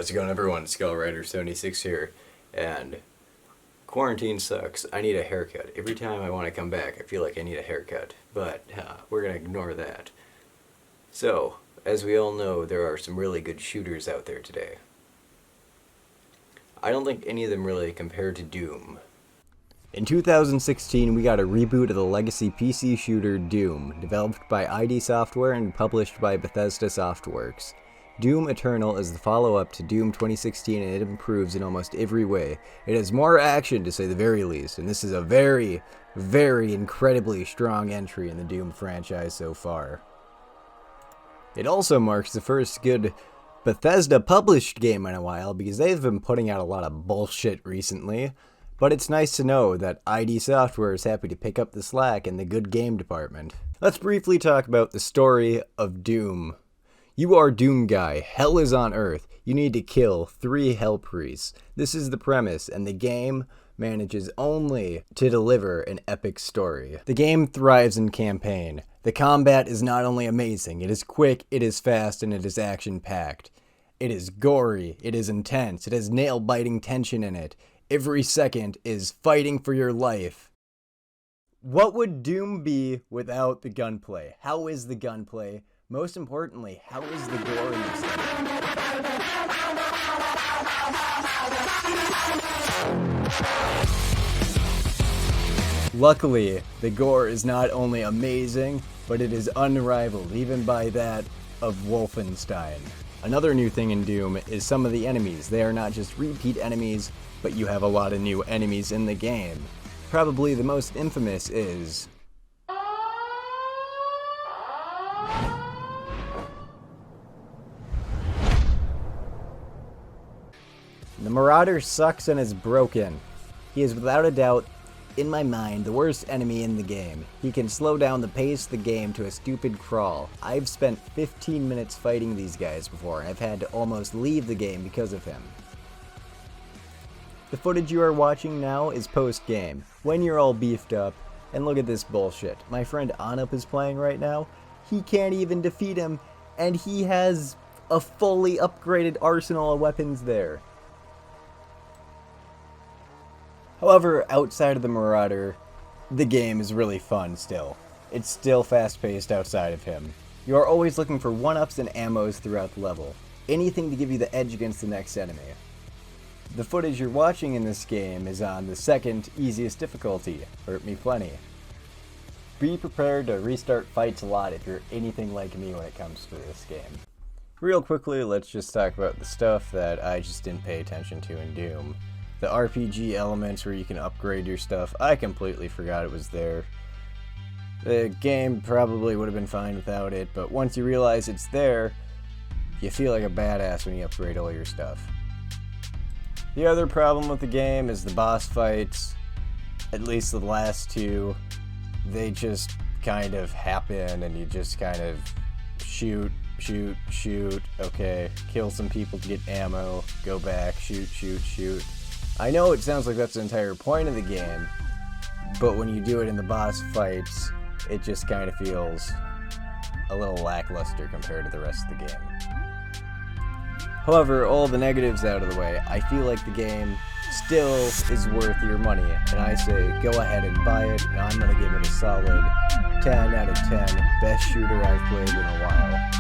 How's it going, everyone? Skullrider76 here, and quarantine sucks. I need a haircut. Every time I want to come back, I feel like I need a haircut, but we're going to ignore that. So, as we all know, there are some really good shooters out there today. I don't think any of them really compare to Doom. In 2016, we got a reboot of the legacy PC shooter Doom, developed by ID Software and published by Bethesda Softworks. Doom Eternal is the follow-up to Doom 2016, and it improves in almost every way. It has more action, to say the very least, and this is a very, very incredibly strong entry in the Doom franchise so far. It also marks the first good Bethesda-published game in a while, because they've been putting out a lot of bullshit recently, but it's nice to know that ID Software is happy to pick up the slack in the good game department. Let's briefly talk about the story of Doom. You are Doom Guy. Hell is on Earth. You need to kill 3 Hell Priests. This is the premise, and the game manages only to deliver an epic story. The game thrives in campaign. The combat is not only amazing, it is quick, it is fast, and it is action-packed. It is gory, it is intense, it has nail-biting tension in it. Every second is fighting for your life. What would Doom be without the gunplay? How is the gunplay? Most importantly, how is the gore in this game? Luckily, the gore is not only amazing, but it is unrivaled, even by that of Wolfenstein. Another new thing in Doom is some of the enemies. They are not just repeat enemies, but you have a lot of new enemies in the game. Probably the most infamous is the Marauder sucks and is broken. He is without a doubt, in my mind, the worst enemy in the game. He can slow down the pace of the game to a stupid crawl. I've spent 15 minutes fighting these guys before, and I've had to almost leave the game because of him. The footage you are watching now is post-game, when you're all beefed up, and look at this bullshit. My friend ONuP is playing right now. He can't even defeat him, and he has a fully upgraded arsenal of weapons there. However, outside of the Marauder, the game is really fun still. It's still fast-paced outside of him. You are always looking for 1-ups and ammos throughout the level. Anything to give you the edge against the next enemy. The footage you're watching in this game is on the second easiest difficulty, Hurt Me Plenty. Be prepared to restart fights a lot if you're anything like me when it comes to this game. Real quickly, let's just talk about the stuff that I just didn't pay attention to in Doom. The RPG elements where you can upgrade your stuff, I completely forgot it was there. The game probably would have been fine without it, but once you realize it's there, you feel like a badass when you upgrade all your stuff. The other problem with the game is the boss fights, at least the last 2, they just kind of happen and you just kind of shoot, okay, kill some people to get ammo, go back, shoot. I know it sounds like that's the entire point of the game, but when you do it in the boss fights, it just kind of feels a little lackluster compared to the rest of the game. However, all the negatives out of the way, I feel like the game still is worth your money, and I say go ahead and buy it, and I'm going to give it a solid 10 out of 10, best shooter I've played in a while.